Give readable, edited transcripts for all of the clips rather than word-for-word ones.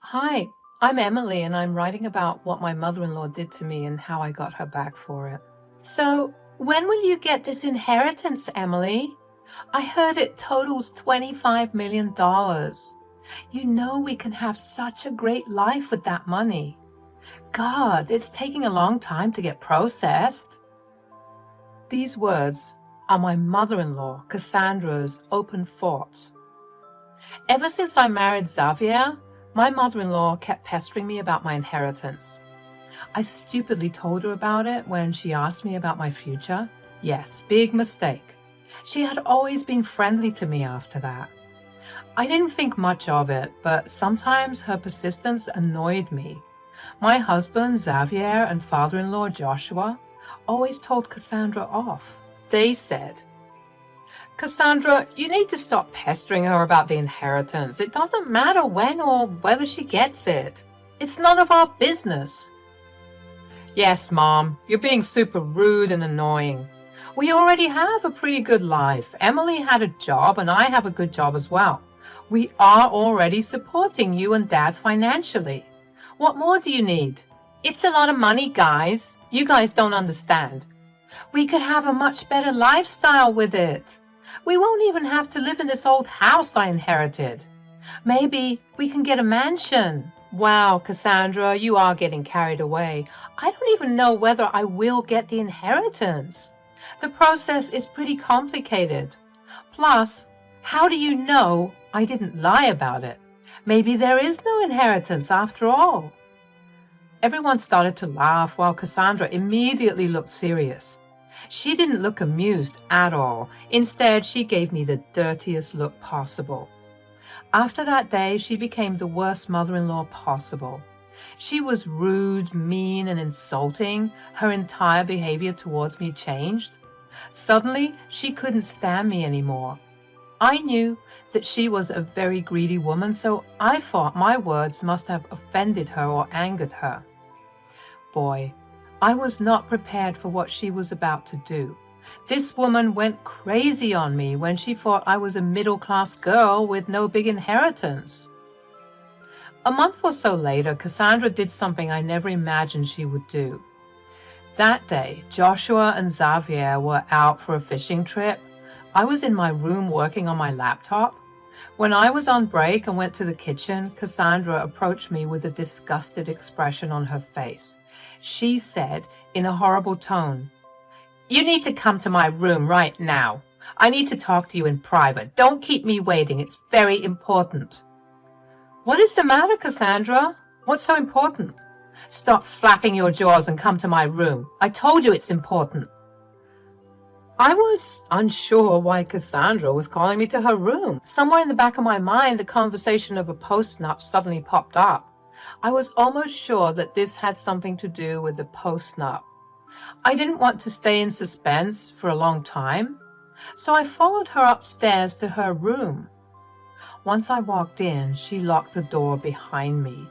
Hi, I'm Emily, and I'm writing about what my mother-in-law did to me and how I got her back for it. So, when will you get this inheritance, Emily? I heard it totals $25 million. You know we can have such a great life with that money. God, it's taking a long time to get processed. These words are my mother-in-law, Cassandra's open thoughts. Ever since I married Xavier, my mother-in-law kept pestering me about my inheritance. I stupidly told her about it when she asked me about my future. Yes, big mistake. She had always been friendly to me after that. I didn't think much of it, but sometimes her persistence annoyed me. My husband, Xavier, and father-in-law, Joshua, always told Cassandra off. They said, "Cassandra, you need to stop pestering her about the inheritance. It doesn't matter when or whether she gets it. It's none of our business." Yes, Mom, you're being super rude and annoying. We already have a pretty good life. Emily had a job and I have a good job as well. We are already supporting you and Dad financially. What more do you need? It's a lot of money, guys. You guys don't understand. We could have a much better lifestyle with it. We won't even have to live in this old house I inherited. Maybe we can get a mansion. Wow, Cassandra, you are getting carried away. I don't even know whether I will get the inheritance. The process is pretty complicated. Plus, how do you know I didn't lie about it? Maybe there is no inheritance after all. Everyone started to laugh while Cassandra immediately looked serious. She didn't look amused at all. Instead, she gave me the dirtiest look possible. After that day, she became the worst mother-in-law possible. She was rude, mean, and insulting. Her entire behavior towards me changed. Suddenly, she couldn't stand me anymore. I knew that she was a very greedy woman, so I thought my words must have offended her or angered her. Boy, I was not prepared for what she was about to do. This woman went crazy on me when she thought I was a middle-class girl with no big inheritance. A month or so later, Cassandra did something I never imagined she would do. That day, Joshua and Xavier were out for a fishing trip. I was in my room working on my laptop. When I was on break and went to the kitchen, Cassandra approached me with a disgusted expression on her face. She said in a horrible tone, "You need to come to my room right now. I need to talk to you in private. Don't keep me waiting. It's very important." "What is the matter, Cassandra? What's so important?" "Stop flapping your jaws and come to my room. I told you it's important." I was unsure why Cassandra was calling me to her room. Somewhere in the back of my mind, the conversation of a post-nup suddenly popped up. I was almost sure that this had something to do with the post-nup. I didn't want to stay in suspense for a long time, so I followed her upstairs to her room. Once I walked in, she locked the door behind me.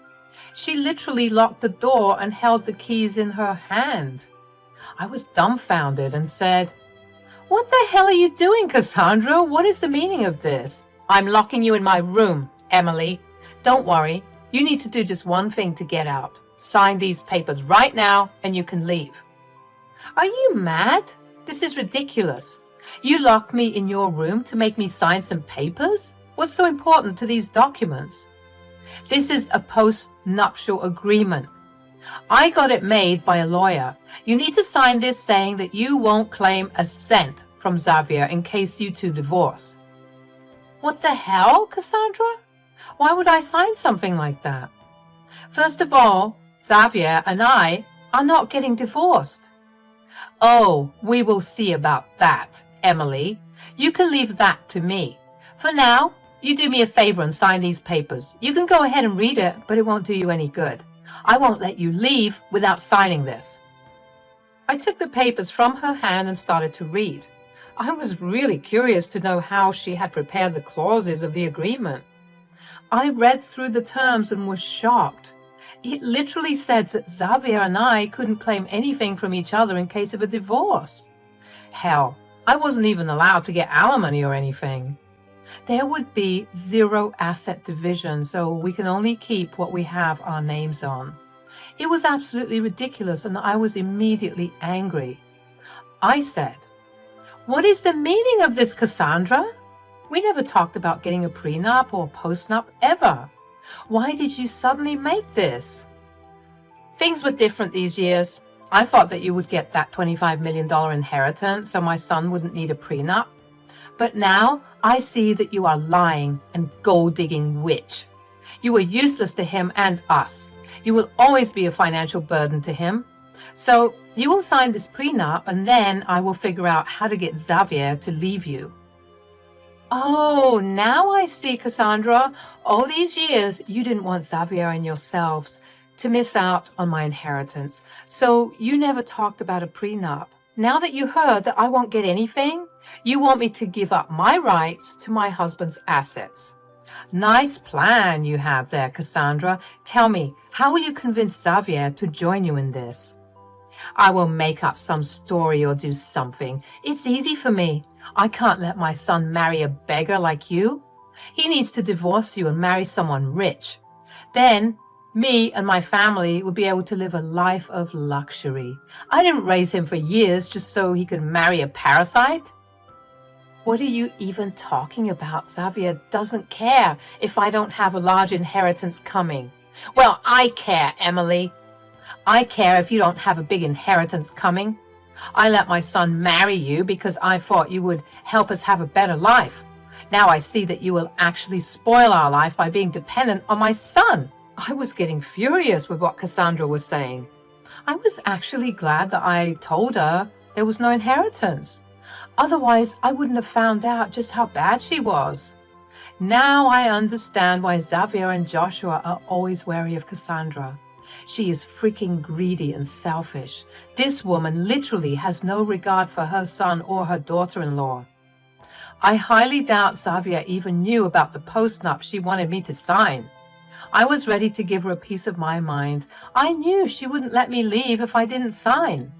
She literally locked the door and held the keys in her hand. I was dumbfounded and said, "What the hell are you doing, Cassandra? What is the meaning of this?" "I'm locking you in my room, Emily. Don't worry. You need to do just one thing to get out. Sign these papers right now and you can leave." "Are you mad? This is ridiculous. You locked me in your room to make me sign some papers? What's so important to these documents?" "This is a post-nuptial agreement. I got it made by a lawyer. You need to sign this saying that you won't claim a cent from Xavier in case you two divorce." "What the hell, Cassandra? Why would I sign something like that?" "First of all, Xavier and I are not getting divorced." "Oh, we will see about that, Emily. You can leave that to me. For now, you do me a favor and sign these papers. You can go ahead and read it, but it won't do you any good. I won't let you leave without signing this." I took the papers from her hand and started to read. I was really curious to know how she had prepared the clauses of the agreement. I read through the terms and was shocked. It literally said that Xavier and I couldn't claim anything from each other in case of a divorce. Hell, I wasn't even allowed to get alimony or anything. There would be zero asset division, so we can only keep what we have our names on. It was absolutely ridiculous, and I was immediately angry. I said, "What is the meaning of this, Cassandra? We never talked about getting a prenup or postnup ever. Why did you suddenly make this?" "Things were different these years. I thought that you would get that $25 million inheritance so my son wouldn't need a prenup. But now I see that you are lying and gold-digging witch. You were useless to him and us. You will always be a financial burden to him. So you will sign this prenup, and then I will figure out how to get Xavier to leave you." "Oh, now I see, Cassandra. All these years you didn't want Xavier and yourselves to miss out on my inheritance, so you never talked about a prenup. Now that you heard that I won't get anything, you want me to give up my rights to my husband's assets. Nice plan you have there, Cassandra. Tell me, how will you convince Xavier to join you in this?" "I will make up some story or do something. It's easy for me. I can't let my son marry a beggar like you. He needs to divorce you and marry someone rich. Then me and my family would be able to live a life of luxury. I didn't raise him for years just so he could marry a parasite." "What are you even talking about? Xavier doesn't care if I don't have a large inheritance coming." "Well, I care, Emily. I care if you don't have a big inheritance coming. I let my son marry you because I thought you would help us have a better life. Now I see that you will actually spoil our life by being dependent on my son." I was getting furious with what Cassandra was saying. I was actually glad that I told her there was no inheritance. Otherwise, I wouldn't have found out just how bad she was. Now I understand why Xavier and Joshua are always wary of Cassandra. She is freaking greedy and selfish. This woman literally has no regard for her son or her daughter-in-law. I highly doubt Xavier even knew about the postnup she wanted me to sign. I was ready to give her a piece of my mind. I knew she wouldn't let me leave if I didn't sign.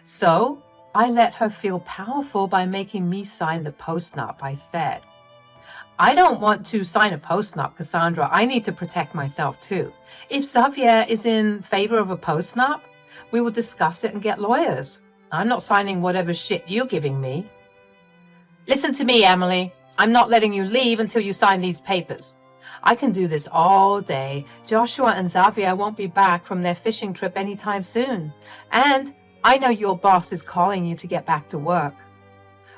So I let her feel powerful by making me sign the postnup. I said, "I don't want to sign a postnup, Cassandra. I need to protect myself too. If Xavier is in favor of a postnup, we will discuss it and get lawyers. I'm not signing whatever shit you're giving me." "Listen to me, Emily. I'm not letting you leave until you sign these papers. I can do this all day. Joshua and Xavier won't be back from their fishing trip anytime soon. And I know your boss is calling you to get back to work,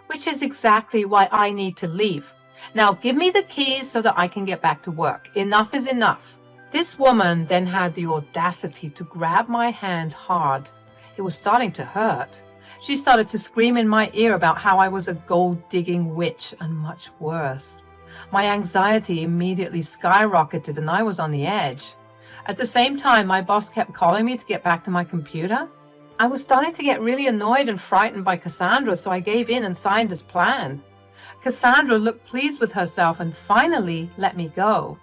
which is exactly why I need to leave. Now give me the keys so that I can get back to work. Enough is enough." This woman then had the audacity to grab my hand hard. It was starting to hurt. She started to scream in my ear about how I was a gold-digging witch and much worse. My anxiety immediately skyrocketed and I was on the edge. At the same time, my boss kept calling me to get back to my computer. I was starting to get really annoyed and frightened by Cassandra, so I gave in and signed as planned. Cassandra looked pleased with herself and finally let me go.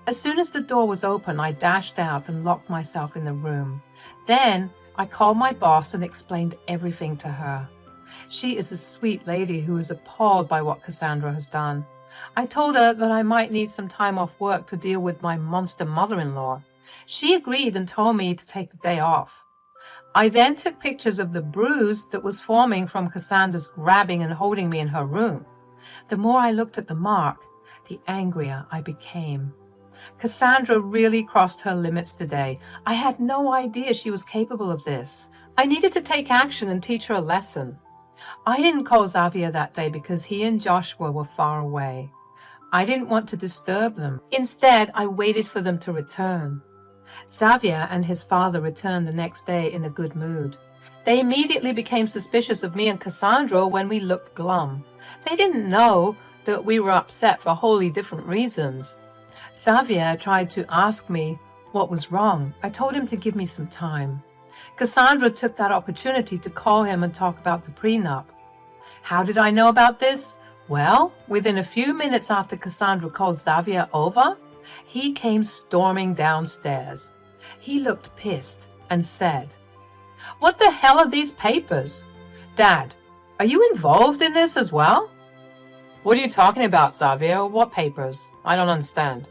As soon as the door was open, I dashed out and locked myself in the room. Then I called my boss and explained everything to her. She is a sweet lady who is appalled by what Cassandra has done. I told her that I might need some time off work to deal with my monster mother-in-law. She agreed and told me to take the day off. I then took pictures of the bruise that was forming from Cassandra's grabbing and holding me in her room. The more I looked at the mark, the angrier I became. Cassandra really crossed her limits today. I had no idea she was capable of this. I needed to take action and teach her a lesson. I didn't call Xavier that day because he and Joshua were far away. I didn't want to disturb them. Instead, I waited for them to return. Xavier and his father returned the next day in a good mood. They immediately became suspicious of me and Cassandra when we looked glum. They didn't know that we were upset for wholly different reasons. Xavier tried to ask me what was wrong. I told him to give me some time. Cassandra took that opportunity to call him and talk about the prenup. How did I know about this? Well, within a few minutes after Cassandra called Xavier over, he came storming downstairs. He looked pissed and said, "What the hell are these papers? Dad, are you involved in this as well?" What are you talking about, Xavier? What papers? I don't understand.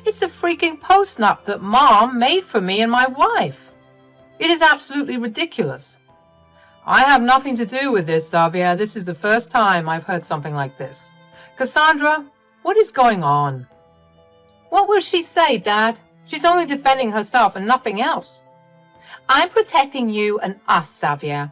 It's a freaking post-nup that Mom made for me and my wife. It is absolutely ridiculous. I have nothing to do with this, Xavier. This is the first time I've heard something like this. Cassandra, what is going on? What will she say, Dad? She's only defending herself and nothing else. I'm protecting you and us, Xavier.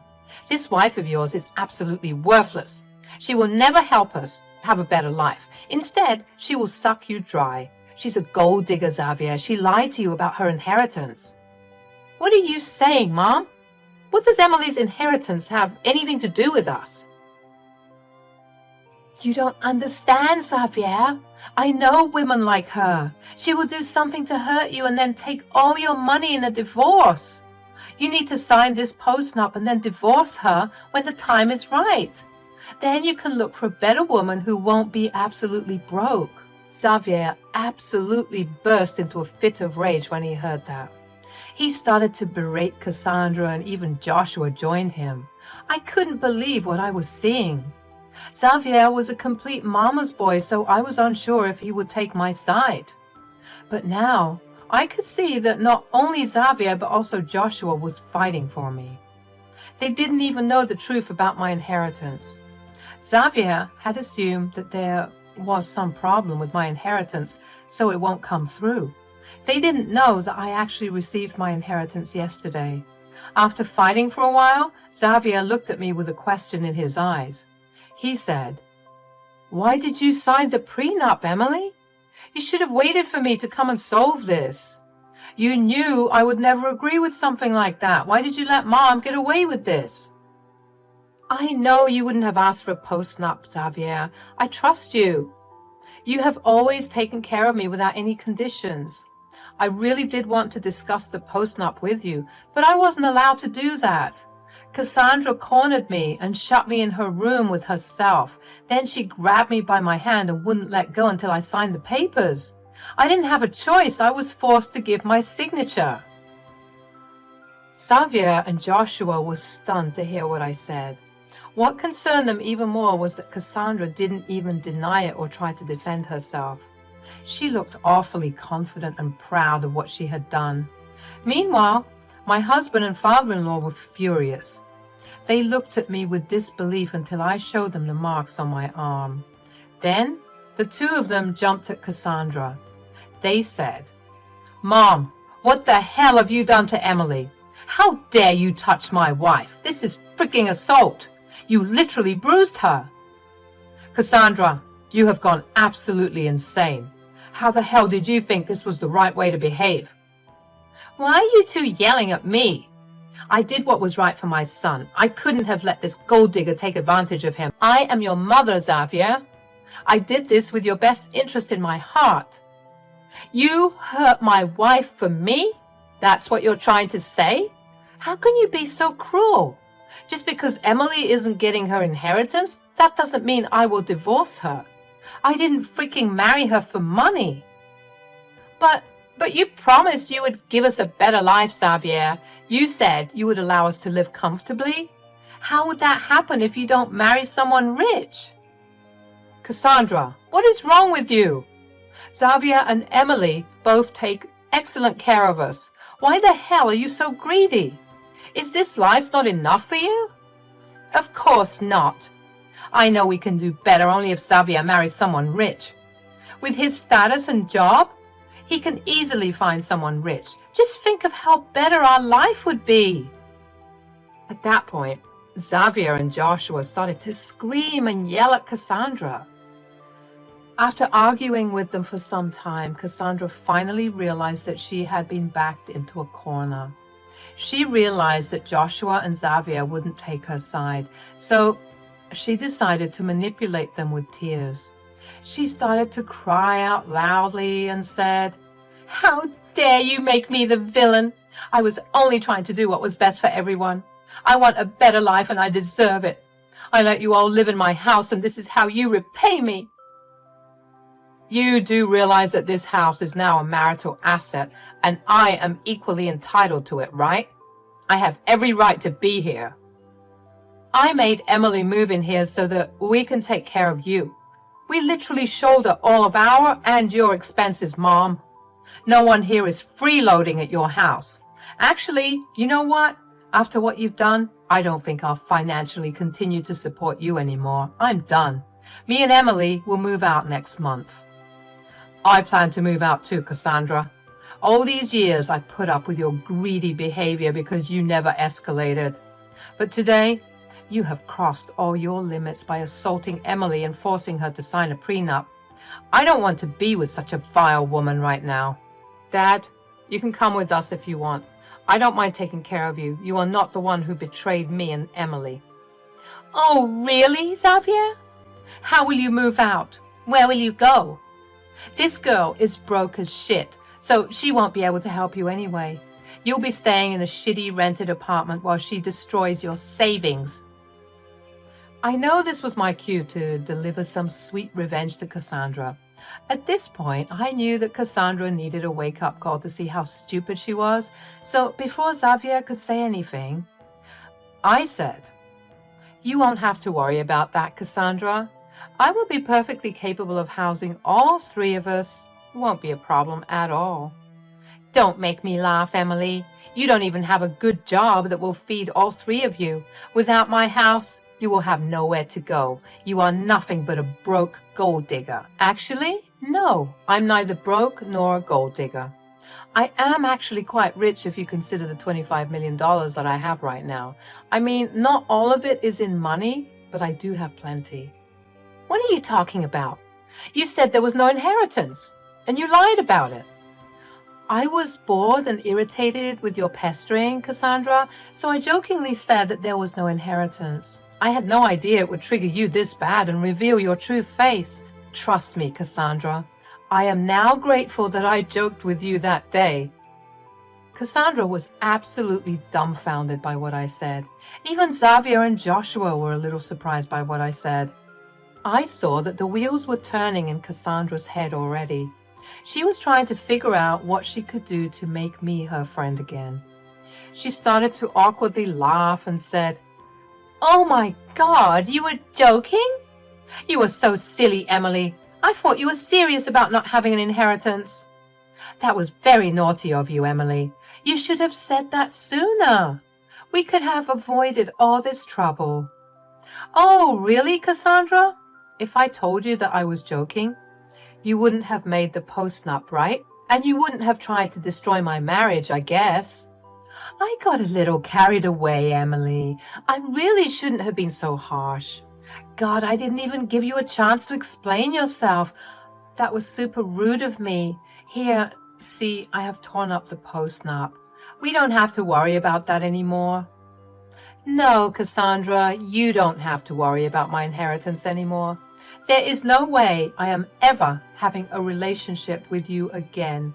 This wife of yours is absolutely worthless. She will never help us have a better life. Instead, she will suck you dry. She's a gold digger, Xavier. She lied to you about her inheritance. What are you saying, Mom? What does Emily's inheritance have anything to do with us? You don't understand, Xavier. I know women like her. She will do something to hurt you and then take all your money in a divorce. You need to sign this post-nup and then divorce her when the time is right. Then you can look for a better woman who won't be absolutely broke. Xavier absolutely burst into a fit of rage when he heard that. He started to berate Cassandra, and even Joshua joined him. I couldn't believe what I was seeing. Xavier was a complete mama's boy, so I was unsure if he would take my side. But now I could see that not only Xavier but also Joshua was fighting for me. They didn't even know the truth about my inheritance. Xavier had assumed that there was some problem with my inheritance, so it won't come through. They didn't know that I actually received my inheritance yesterday. After fighting for a while, Xavier looked at me with a question in his eyes. He said, "Why did you sign the prenup, Emily? You should have waited for me to come and solve this. You knew I would never agree with something like that. Why did you let Mom get away with this?" I know you wouldn't have asked for a post-nup, Xavier. I trust you. You have always taken care of me without any conditions. I really did want to discuss the post-nup with you, but I wasn't allowed to do that. Cassandra cornered me and shut me in her room with herself. Then she grabbed me by my hand and wouldn't let go until I signed the papers. I didn't have a choice. I was forced to give my signature. Xavier and Joshua were stunned to hear what I said. What concerned them even more was that Cassandra didn't even deny it or try to defend herself. She looked awfully confident and proud of what she had done. Meanwhile, my husband and father-in-law were furious. They looked at me with disbelief until I showed them the marks on my arm. Then, the two of them jumped at Cassandra. They said, "Mom, what the hell have you done to Emily? How dare you touch my wife? This is freaking assault. You literally bruised her. Cassandra, you have gone absolutely insane. How the hell did you think this was the right way to behave? Why are you two yelling at me? I did what was right for my son. I couldn't have let this gold digger take advantage of him. I am your mother, Xavier. I did this with your best interest in my heart. You hurt my wife for me? That's what you're trying to say? How can you be so cruel? Just because Emily isn't getting her inheritance, that doesn't mean I will divorce her. I didn't freaking marry her for money." But you promised you would give us a better life, Xavier. You said you would allow us to live comfortably. How would that happen if you don't marry someone rich? Cassandra, what is wrong with you? Xavier and Emily both take excellent care of us. Why the hell are you so greedy? Is this life not enough for you? Of course not. I know we can do better only if Xavier marries someone rich. With his status and job, he can easily find someone rich. Just think of how better our life would be. At that point, Xavier and Joshua started to scream and yell at Cassandra. After arguing with them for some time, Cassandra finally realized that she had been backed into a corner. She realized that Joshua and Xavier wouldn't take her side, so she decided to manipulate them with tears. She started to cry out loudly and said, "How dare you make me the villain? I was only trying to do what was best for everyone. I want a better life and I deserve it. I let you all live in my house and this is how you repay me. You do realize that this house is now a marital asset and I am equally entitled to it, right? I have every right to be here. I made Emily move in here so that we can take care of you. We literally shoulder all of our and your expenses, Mom. No one here is freeloading at your house. Actually, you know what? After what you've done, I don't think I'll financially continue to support you anymore. I'm done. Me and Emily will move out next month. I plan to move out too, Cassandra. All these years I put up with your greedy behavior because you never escalated. But today, you have crossed all your limits by assaulting Emily and forcing her to sign a prenup. I don't want to be with such a vile woman right now. Dad, you can come with us if you want. I don't mind taking care of you. You are not the one who betrayed me and Emily. Oh, really, Xavier? How will you move out? Where will you go? This girl is broke as shit, so she won't be able to help you anyway. You'll be staying in a shitty rented apartment while she destroys your savings. I know this was my cue to deliver some sweet revenge to Cassandra. At this point, I knew that Cassandra needed a wake-up call to see how stupid she was, so before Xavier could say anything, I said, "You won't have to worry about that, Cassandra. I will be perfectly capable of housing all three of us. It won't be a problem at all." Don't make me laugh, Emily. You don't even have a good job that will feed all three of you. Without my house, you will have nowhere to go. You are nothing but a broke gold digger. Actually, no, I'm neither broke nor a gold digger. I am actually quite rich if you consider the $25 million that I have right now. I mean, not all of it is in money, but I do have plenty. What are you talking about? You said there was no inheritance, and you lied about it. I was bored and irritated with your pestering, Cassandra, so I jokingly said that there was no inheritance. I had no idea it would trigger you this bad and reveal your true face. Trust me, Cassandra. I am now grateful that I joked with you that day. Cassandra was absolutely dumbfounded by what I said. Even Xavier and Joshua were a little surprised by what I said. I saw that the wheels were turning in Cassandra's head already. She was trying to figure out what she could do to make me her friend again. She started to awkwardly laugh and said, "Oh my God, you were joking? You were so silly, Emily. I thought you were serious about not having an inheritance." "That was very naughty of you, Emily. You should have said that sooner. We could have avoided all this trouble." "Oh, really, Cassandra? If I told you that I was joking, you wouldn't have made the post-nup, right? And you wouldn't have tried to destroy my marriage, I guess." "I got a little carried away, Emily. I really shouldn't have been so harsh. God, I didn't even give you a chance to explain yourself. That was super rude of me. Here, see, I have torn up the post-nup. We don't have to worry about that anymore." "No, Cassandra, you don't have to worry about my inheritance anymore. There is no way I am ever having a relationship with you again.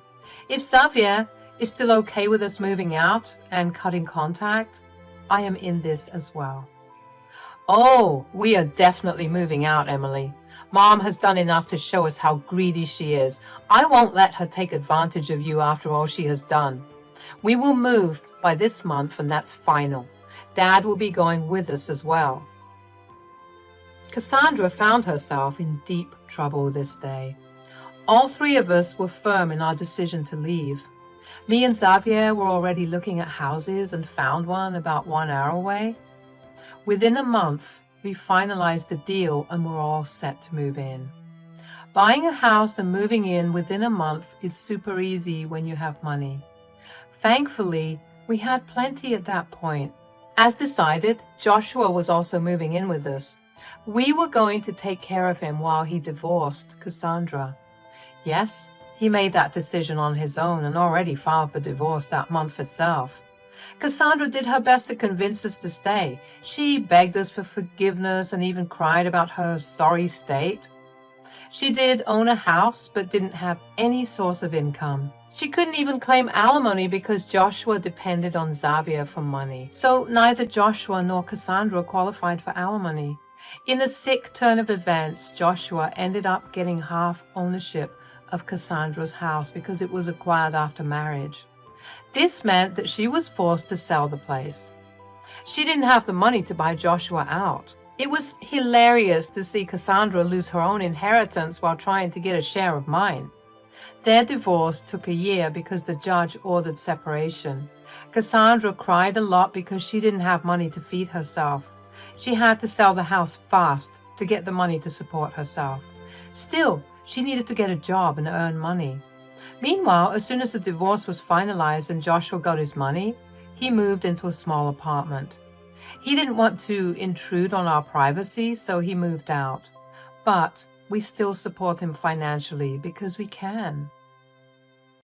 If Xavier is still okay with us moving out and cutting contact, I am in this as well." "Oh, we are definitely moving out, Emily. Mom has done enough to show us how greedy she is. I won't let her take advantage of you after all she has done. We will move by this month, and that's final. Dad will be going with us as well." Cassandra found herself in deep trouble this day. All three of us were firm in our decision to leave. Me and Xavier were already looking at houses and found one about 1 hour away. Within a month, we finalized the deal and were all set to move in. Buying a house and moving in within a month is super easy when you have money. Thankfully, we had plenty at that point. As decided, Joshua was also moving in with us. We were going to take care of him while he divorced Cassandra. Yes, he made that decision on his own and already filed for divorce that month itself. Cassandra did her best to convince us to stay. She begged us for forgiveness and even cried about her sorry state. She did own a house but didn't have any source of income. She couldn't even claim alimony because Joshua depended on Xavier for money. So neither Joshua nor Cassandra qualified for alimony. In a sick turn of events, Joshua ended up getting half ownership of Cassandra's house because it was acquired after marriage. This meant that she was forced to sell the place. She didn't have the money to buy Joshua out. It was hilarious to see Cassandra lose her own inheritance while trying to get a share of mine. Their divorce took a year because the judge ordered separation. Cassandra cried a lot because she didn't have money to feed herself. She had to sell the house fast to get the money to support herself. Still, she needed to get a job and earn money. Meanwhile, as soon as the divorce was finalized and Joshua got his money, he moved into a small apartment. He didn't want to intrude on our privacy, so he moved out. But we still support him financially because we can.